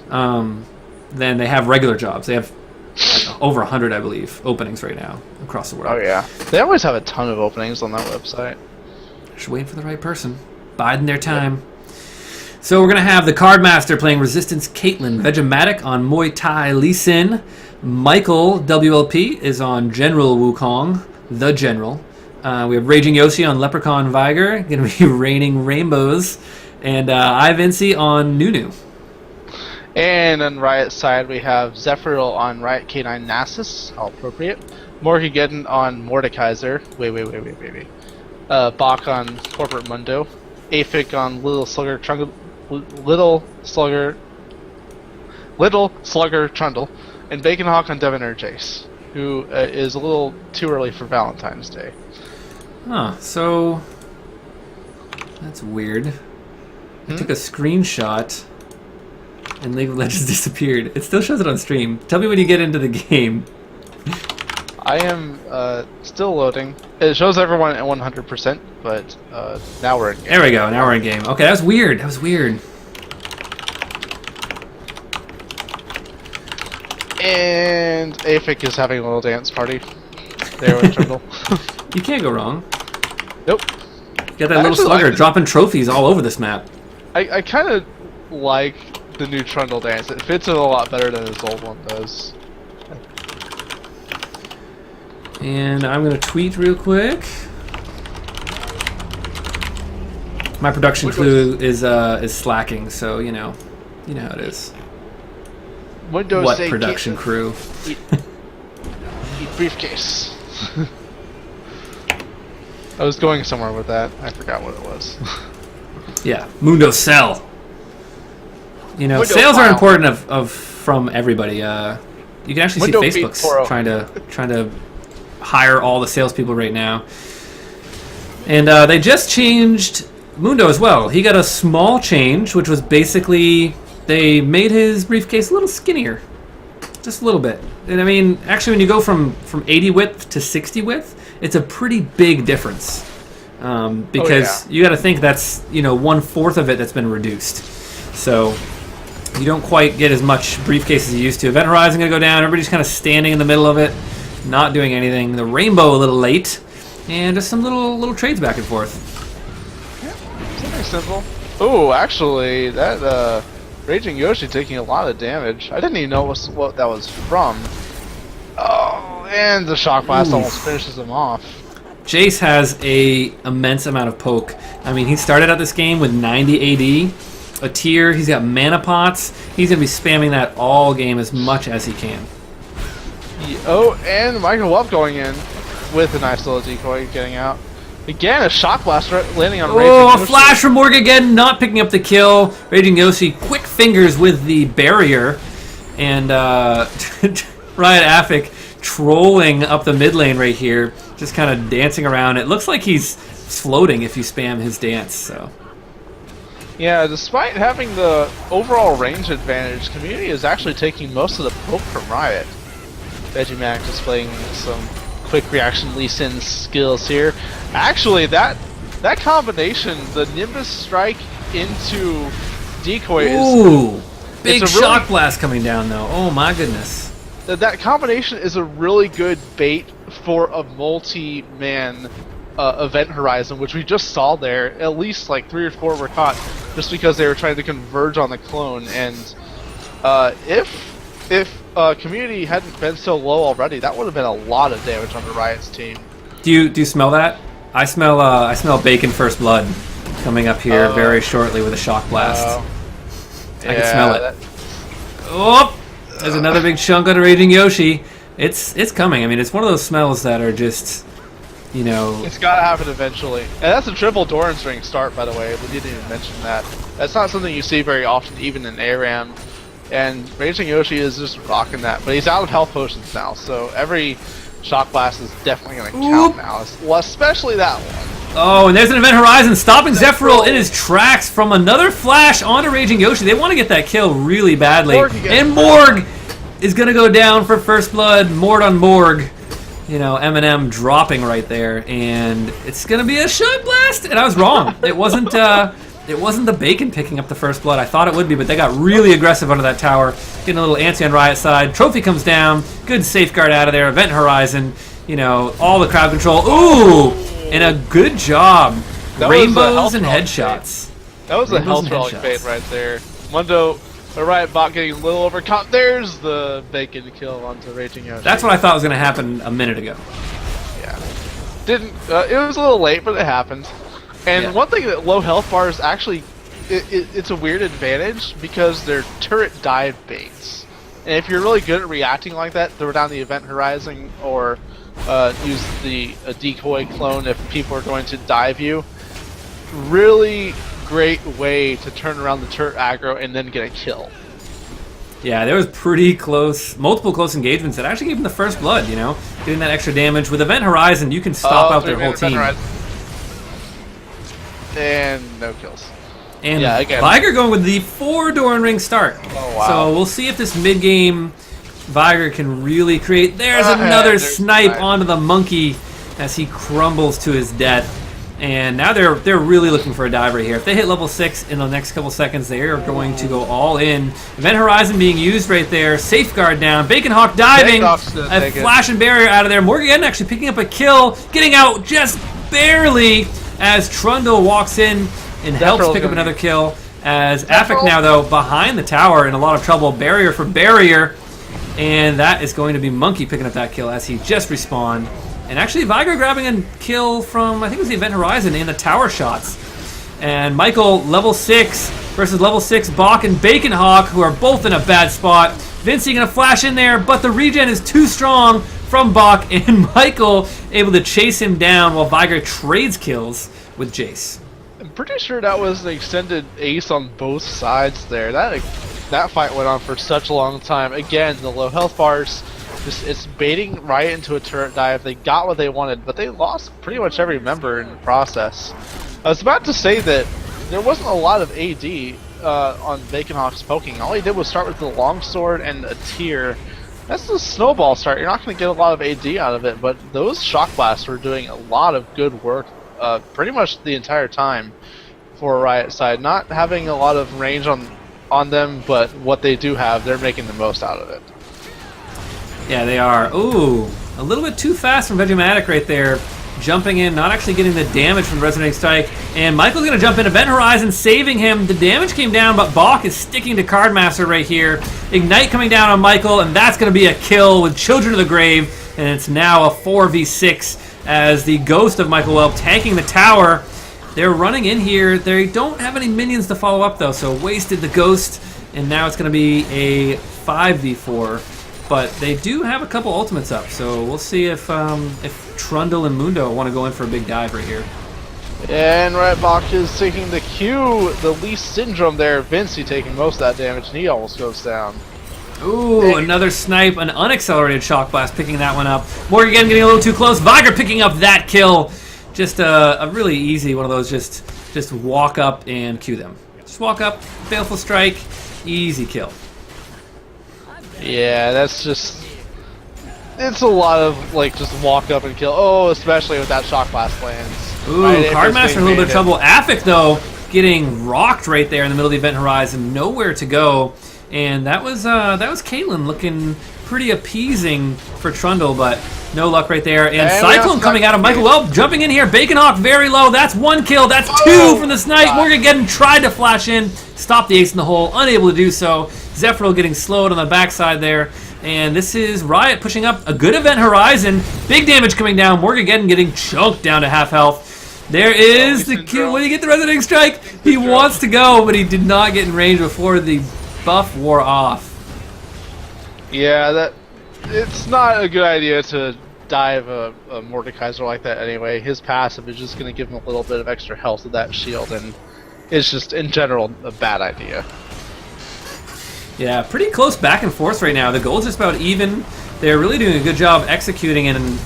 than they have regular jobs. They have over 100, I believe, openings right now across the world. Oh yeah, they always have a ton of openings on that website. Just waiting for the right person, biding their time. So we're gonna have the Cardmaster playing Resistance Caitlyn, Vegematic on Muay Thai Lee Sin, Michael WLP is on General Wukong, the General. We have Raging Yoshi on Leprechaun Viger, gonna be raining rainbows, and Ivancy on Nunu. And on Riot's side, we have Zephyriel on Riot K9 Nasus, how appropriate. Morgageddon on Mordekaiser. Wait. Bach on Corporate Mundo. Aphic on Little Slugger Trundle. And Baconhawk on Devonair Jace, who is a little too early for Valentine's Day. Huh, so... That's weird. I took a screenshot... and League of Legends disappeared. It still shows it on stream. Tell me when you get into the game. I am still loading. It shows everyone at 100%, but now we're in game. There we go. Now we're in game. Okay, that was weird. That was weird. And Aphic is having a little dance party there with Trundle. You can't go wrong. Nope. You got that little slugger dropping trophies all over this map. I kind of like the new Trundle dance. It fits it a lot better than his old one does. And I'm gonna tweet real quick. My production crew is slacking, so you know how it is. Windows what production crew? Eat briefcase. I was going somewhere with that. I forgot what it was. Yeah, Mundo Cell. You know, sales are important from everybody. You can actually see Facebook's trying to hire all the salespeople right now. And they just changed Mundo as well. He got a small change, which was basically they made his briefcase a little skinnier, just a little bit. And I mean, actually, when you go from 80 width to 60 width, it's a pretty big difference. Because you got to think that's 1/4 of it that's been reduced. So you don't quite get as much briefcase as you used to. Event Horizon gonna go down. Everybody's kind of standing in the middle of it, not doing anything. The Rainbow a little late, and just some little trades back and forth. Yeah, something simple. Oh, actually, that Raging Yoshi taking a lot of damage. I didn't even know what that was from. Oh, and the Shock Blast almost finishes him off. Jace has a immense amount of poke. I mean, he started out this game with 90 AD, a tier. He's got mana pots. He's gonna be spamming that all game as much as he can. Oh, and Michael Wub going in with a nice little decoy getting out. Again, a Shock Blast landing on Raging Yoshi. A flash from Morg again, not picking up the kill. Raging Yoshi, quick fingers with the barrier. And Riot Aphic trolling up the mid lane right here, just kind of dancing around. It looks like he's floating if you spam his dance, so... Yeah, despite having the overall range advantage, Community is actually taking most of the poke from Riot. Vegematic displaying some quick reaction Lee Sin skills here. Actually, that combination, the Nimbus strike into decoy is... Big Shock Blast coming down though, oh my goodness. That combination is a really good bait for a multi-man Event Horizon, which we just saw there. At least like 3 or 4 were caught just because they were trying to converge on the clone. And if Community hadn't been so low already, that would have been a lot of damage on the Riot's team. Do you smell that? I smell Bacon First Blood coming up here very shortly with a Shock Blast. I can smell it. Oh, there's another big chunk on a Raging Yoshi. It's coming. I mean, it's one of those smells that are just, It's gotta happen eventually. And that's a triple Doran's Ring start, by the way. We didn't even mention that. That's not something you see very often, even in ARAM. And Raging Yoshi is just rocking that. But he's out of health potions now, so every Shock Blast is definitely gonna count now. Well, especially that one. Oh, and there's an Event Horizon stopping Zephyriel in his tracks from another flash onto Raging Yoshi. They want to get that kill really badly. And Morg is going to go down for first blood. Mord on Morg. Eminem dropping right there. And it's going to be a Shock Blast. And I was wrong. It wasn't it wasn't the Bacon picking up the first blood. I thought it would be, but they got really aggressive under that tower. Getting a little antsy on Riot's side. Trophy comes down. Good safeguard out of there. Event Horizon. You know, all the crowd control. Ooh! And a good job. Rainbows and headshots. That was a health rolling fade right there. Mundo, the Riot bot getting a little overcaught. There's the Bacon kill onto Raging Yoshi. That's what I thought was going to happen a minute ago. Yeah. Didn't. It was a little late, but it happened. And one thing that low health bars actually, it's a weird advantage because they're turret dive baits. And if you're really good at reacting like that, throw down the event horizon or use a decoy clone if people are going to dive you. Really great way to turn around the turret aggro and then get a kill. Yeah, there was pretty close, multiple close engagements that actually gave him the first blood, you know? Getting that extra damage. With Event Horizon, you can stop out their whole team. And no kills. And yeah, Viger going with the 4 Doran Ring start. Oh, wow. So we'll see if this mid-game Viger can really create... There's another snipe onto the monkey as he crumbles to his death. And now they're really looking for a dive right here. If they hit level 6 in the next couple seconds, they are going to go all in. Event Horizon being used right there. Safeguard down. Bacon Hawk diving. A flash and barrier out of there. Morgan actually picking up a kill. Getting out just barely as Trundle walks in and helps pick up another kill. As Afik now, though, behind the tower in a lot of trouble. Barrier for barrier. And that is going to be Monkey picking up that kill as he just respawned. And actually, Viger grabbing a kill from, I think it was the Event Horizon in the tower shots. And Michael, level 6 versus level 6 Bach and Bacon Hawk, who are both in a bad spot. Vincey going to flash in there, but the regen is too strong from Bach, and Michael able to chase him down while Viger trades kills with Jace. I'm pretty sure that was an extended ace on both sides there. That fight went on for such a long time. Again, the low health bars... It's baiting Riot into a turret dive. They got what they wanted, but they lost pretty much every member in the process. I was about to say that there wasn't a lot of AD on Bacon Hawk's poking. All he did was start with the longsword and a tier. That's the snowball start. You're not going to get a lot of AD out of it, but those shock blasts were doing a lot of good work pretty much the entire time for Riot side. Not having a lot of range on them, but what they do have, they're making the most out of it. Yeah, they are. Ooh, a little bit too fast from Vegematic right there. Jumping in, not actually getting the damage from the Resonating Strike. And Michael's going to jump in. Event Horizon saving him. The damage came down, but Bach is sticking to Cardmaster right here. Ignite coming down on Michael, and that's going to be a kill with Children of the Grave. And it's now a 4v6 as the Ghost of Michael Whelp tanking the tower. They're running in here. They don't have any minions to follow up, though, so wasted the Ghost. And now it's going to be a 5v4. But they do have a couple ultimates up, so we'll see if Trundle and Mundo want to go in for a big dive right here. And Riot Bach is taking the Q, the least syndrome there. Vincey taking most of that damage, and he almost goes down. Ooh, another snipe, an unaccelerated shock blast, picking that one up. Morgan getting a little too close. Viger picking up that kill. Just a really easy one of those. Just walk up and Q them. Just walk up, baleful strike, easy kill. Yeah, that's just... It's a lot of, like, just walk up and kill. Oh, especially with that shock blast lands. Ooh, Cardmaster in a little bit of trouble. Afik, though, getting rocked right there in the middle of the Event Horizon. Nowhere to go. And that was Caitlyn looking pretty appeasing for Trundle, but no luck right there. And Cyclone coming out of Michael Whelp, jumping in here. Bacon Hawk very low. That's 1 kill. That's 2 from the snipe. Morgan getting tried to flash in. Stop the ace in the hole. Unable to do so. Zephyro getting slowed on the backside there. And this is Riot pushing up a good Event Horizon. Big damage coming down. Morgan getting choked down to half health. There is the kill. When you get the Resonating Strike, he wants to go, but he did not get in range before the buff wore off. Yeah, it's not a good idea to dive a Mordekaiser like that anyway. His passive is just going to give him a little bit of extra health with that shield, and it's just, in general, a bad idea. Yeah, pretty close back and forth right now. The goal's just about even. They're really doing a good job executing, and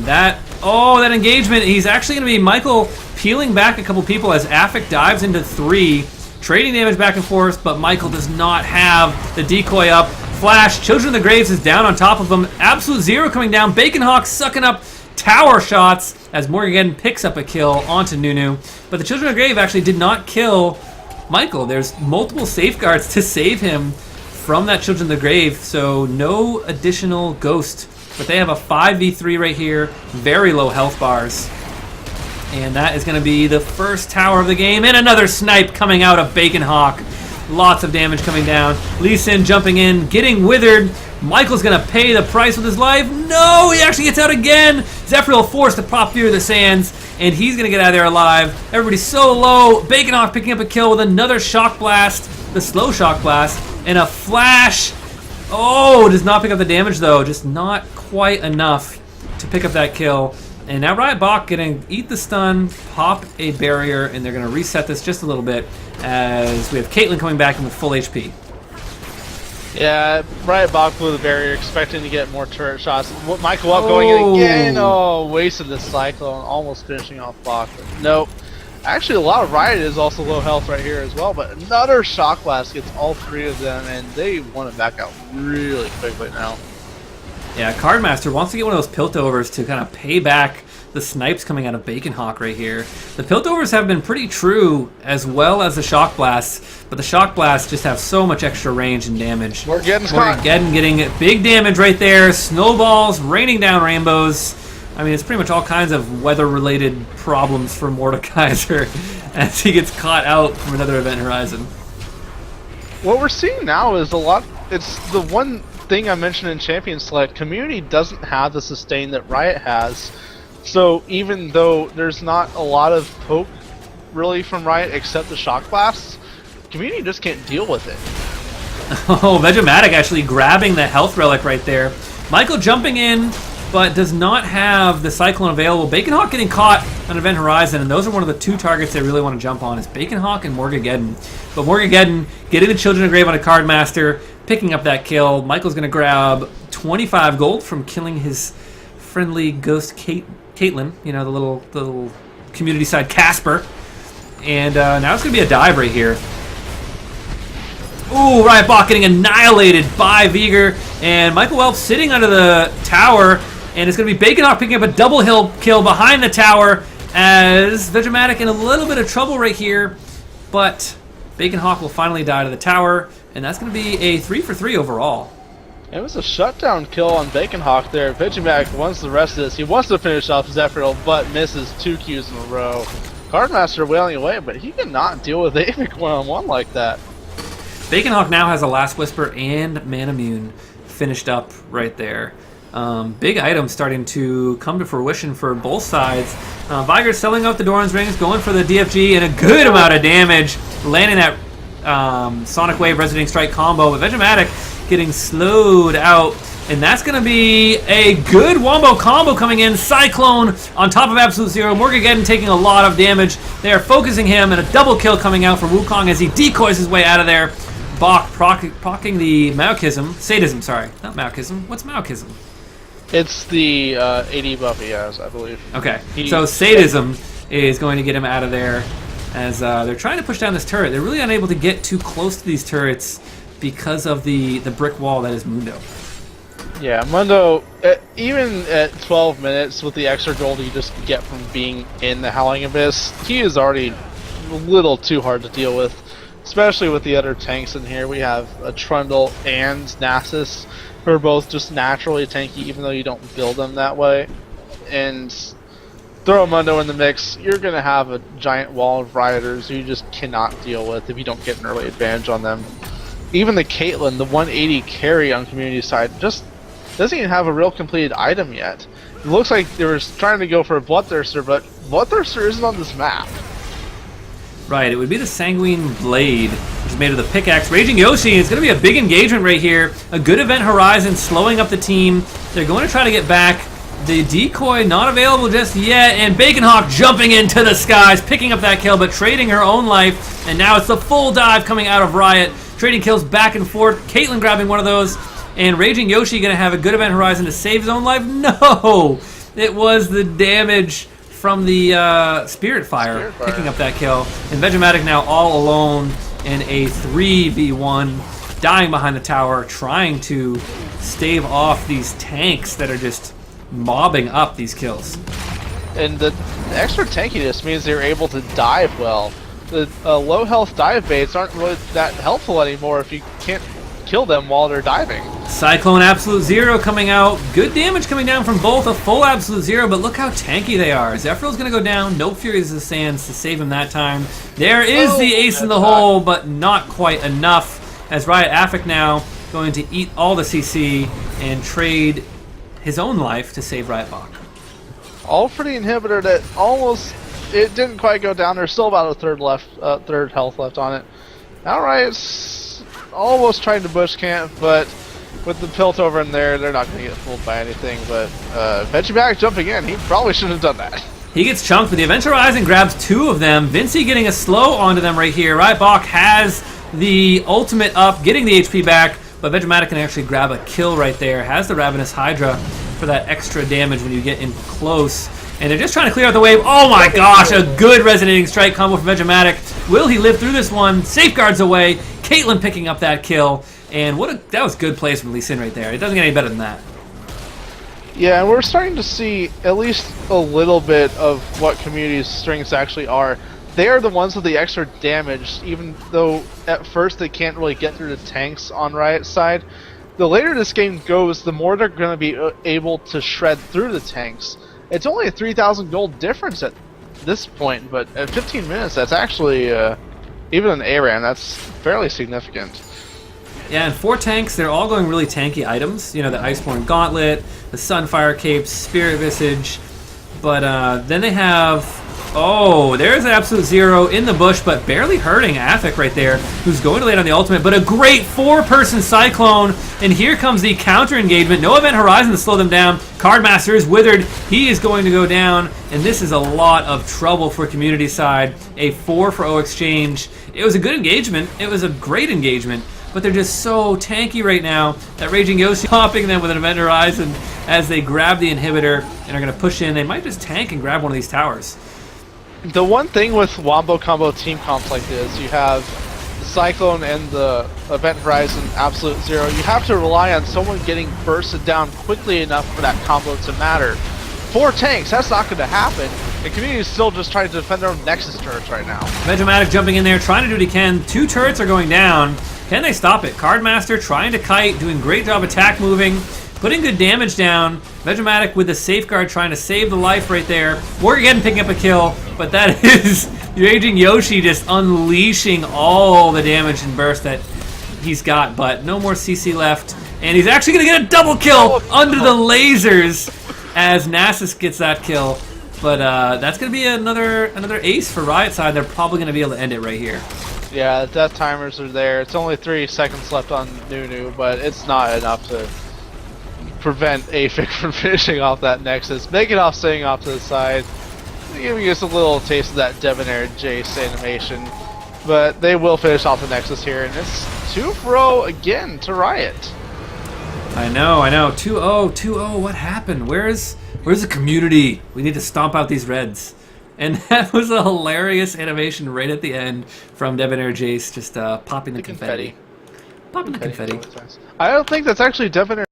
that... Oh, that engagement. He's actually going to be Michael peeling back a couple people as Afik dives into 3. Trading damage back and forth, but Michael does not have the decoy up. Flash, Children of the Graves is down on top of him. Absolute Zero coming down. Bacon Hawk sucking up tower shots as Morgan picks up a kill onto Nunu. But the Children of the Grave actually did not kill Michael. There's multiple safeguards to save him from that Children of the Grave, so no additional ghost. But they have a 5v3 right here, very low health bars. And that is going to be the first tower of the game, and another snipe coming out of Bacon Hawk. Lots of damage coming down. Lee Sin jumping in, getting withered. Michael's going to pay the price with his life. No, he actually gets out again. Zephyr forced to pop through the sands, and he's going to get out of there alive. Everybody's so low. Bacon Hawk picking up a kill with another shock blast, the slow shock blast, and a flash. Oh, does not pick up the damage though. Just not quite enough to pick up that kill. And now Riot Bach going to eat the stun, pop a barrier, and they're going to reset this just a little bit as we have Caitlyn coming back in with full HP. Yeah, Riot Bach blew the barrier, expecting to get more turret shots. Michael up going in again. Oh, wasted the Cyclone, almost finishing off Bach. Nope. Actually, a lot of Riot is also low health right here as well, but another Shock Blast gets all three of them, and they want to back out really quickly now. Yeah, Cardmaster wants to get one of those Piltovers to kind of pay back the snipes coming out of Bacon Hawk right here. The Piltovers have been pretty true as well as the Shock Blasts, but the Shock Blasts just have so much extra range and damage. Morgan getting big damage right there. Snowballs raining down rainbows. I mean, it's pretty much all kinds of weather-related problems for Mordekaiser as he gets caught out from another Event Horizon. What we're seeing now is a lot. It's the one thing I mentioned in Champion Select. Community doesn't have the sustain that Riot has. So even though there's not a lot of poke really from Riot except the Shock Blasts, Community just can't deal with it. Oh, Vegematic actually grabbing the health relic right there. Michael jumping in, but does not have the Cyclone available. Bacon Hawk getting caught on Event Horizon, and those are one of the two targets they really want to jump on, is Bacon Hawk and Morgageddon. But Morgageddon getting the Children of Grave on a Cardmaster, picking up that kill. Michael's going to grab 25 gold from killing his friendly ghost Caitlyn, you know, the little community side Casper. And now it's going to be a dive right here. Ooh, Riot Bach getting annihilated by Viger, and Michael Welp sitting under the tower, and it's going to be Bacon Hawk picking up a double hill kill behind the tower as Vegematic in a little bit of trouble right here, but Bacon Hawk will finally die to the tower, and that's going to be a 3-for-3 overall. It was a shutdown kill on Bacon Hawk there. Vegematic wants the rest of this. He wants to finish off Zephyr, but misses 2 Qs in a row. Cardmaster wailing away, but he cannot deal with Avic one-on-one like that. Bacon Hawk now has a Last Whisper and Manamune finished up right there. Big items starting to come to fruition for both sides. Viger selling out the Doran's Rings, going for the DFG, and a good amount of damage, landing that Sonic Wave Resonating Strike combo, but Vegematic getting slowed out, and that's going to be a good Wombo combo coming in. Cyclone on top of Absolute Zero. Morgageddon taking a lot of damage. They are focusing him, and a double kill coming out from Wukong as he decoys his way out of there. Bach procking the Maochism. Sadism, sorry. Not Maochism. What's Maochism? It's the AD buff he has, I believe. Okay, so Sadism is going to get him out of there as they're trying to push down this turret. They're really unable to get too close to these turrets because of the brick wall that is Mundo. Yeah, Mundo, even at 12 minutes with the extra gold you just get from being in the Howling Abyss, he is already a little too hard to deal with. Especially with the other tanks in here. We have a Trundle and Nasus, who are both just naturally tanky, even though you don't build them that way. And throw a Mundo in the mix, you're going to have a giant wall of Rioters who you just cannot deal with if you don't get an early advantage on them. Even the Caitlyn, the 180 carry on community side, just doesn't even have a real completed item yet. It looks like they were trying to go for a Bloodthirster, but Bloodthirster isn't on this map. Right, it would be the Sanguine Blade, which is made of the pickaxe. Raging Yoshi, it's going to be a big engagement right here. A good Event Horizon slowing up the team. They're going to try to get back. The decoy not available just yet, and Bacon Hawk jumping into the skies, picking up that kill, but trading her own life. And now it's the full dive coming out of Riot. Trading kills back and forth. Caitlyn grabbing one of those, and Raging Yoshi going to have a good Event Horizon to save his own life. No! It was the damage from the Spirit Fire picking up that kill. And Vegematic now all alone in a 3v1, dying behind the tower, trying to stave off these tanks that are just mobbing up these kills. And the extra tankiness means they're able to dive well. the low health dive baits aren't really that helpful anymore if you can't kill them while they're diving. Cyclone Absolute Zero coming out. Good damage coming down from both. A full Absolute Zero, but look how tanky they are. Zephyr's going to go down. No Furies of the Sands to save him that time. There is the ace in the hole, but not quite enough. As Riot Affik now going to eat all the CC and trade his own life to save Riot Bach. All for the inhibitor that almost, it didn't quite go down. There's still about a third health left on it. Now Riot's almost trying to bush camp, but with the Piltover in there, they're not going to get fooled by anything. But Vegemite jumping in, he probably shouldn't have done that. He gets chunked, but the Adventure Horizon grabs 2 of them. Vincey getting a slow onto them right here. Riot Bach has the ultimate up, getting the HP back, but Vegemite can actually grab a kill right there. Has the Ravenous Hydra for that extra damage when you get in close. And they're just trying to clear out the wave. Oh my gosh, a good Resonating Strike combo from Vegemite. Will he live through this one? Safeguards away. Caitlyn picking up that kill. And that was good plays from Lee Sin right there. It doesn't get any better than that. Yeah, and we're starting to see at least a little bit of what Community's strengths actually are. They are the ones with the extra damage, even though at first they can't really get through the tanks on Riot's side. The later this game goes, the more they're going to be able to shred through the tanks. It's only a 3,000 gold difference at this point, but at 15 minutes, that's actually, even an ARAM, that's fairly significant. Yeah, and 4 tanks, they're all going really tanky items. You know, the Iceborne Gauntlet, the Sunfire Capes, Spirit Visage. But then they have... Oh, there's an Absolute Zero in the bush, but barely hurting Affik right there, who's going to lay down the ultimate. But a great 4-person Cyclone, and here comes the counter engagement. No Event Horizon to slow them down. Cardmaster is withered. He is going to go down, and this is a lot of trouble for Community side. A 4 for O Exchange. It was a good engagement. It was a great engagement, but they're just so tanky right now. That Raging Yoshi popping them with an Event Horizon as they grab the inhibitor and are going to push in. They might just tank and grab one of these towers. The one thing with Wombo Combo team comps like this, you have the Cyclone and the Event Horizon Absolute Zero. You have to rely on someone getting bursted down quickly enough for that combo to matter. 4 tanks, that's not going to happen. The Community is still just trying to defend their own Nexus turrets right now. Vegemite jumping in there, trying to do what he can. 2 turrets are going down. Can they stop it? Cardmaster trying to kite, doing a great job attack moving, putting good damage down. Vegemite with the Safeguard trying to save the life right there. Morgan picking up a kill, but that is Raging Yoshi just unleashing all the damage and burst that he's got, but no more CC left. And he's actually going to get a double kill under the lasers as Nasus gets that kill. But that's going to be another ace for Riot side. They're probably going to be able to end it right here. Yeah, the death timers are there. It's only 3 seconds left on Nunu, but it's not enough to prevent Affik from finishing off that Nexus. Make it off staying off to the side, giving us a little taste of that Debonair Jace animation. But they will finish off the Nexus here, and it's 2-0 again to Riot. I know. 2-0, what happened? Where's the Community? We need to stomp out these Reds. And that was a hilarious animation right at the end from Debonair Jace, just popping the confetti. Popping the confetti. I don't think that's actually Debonair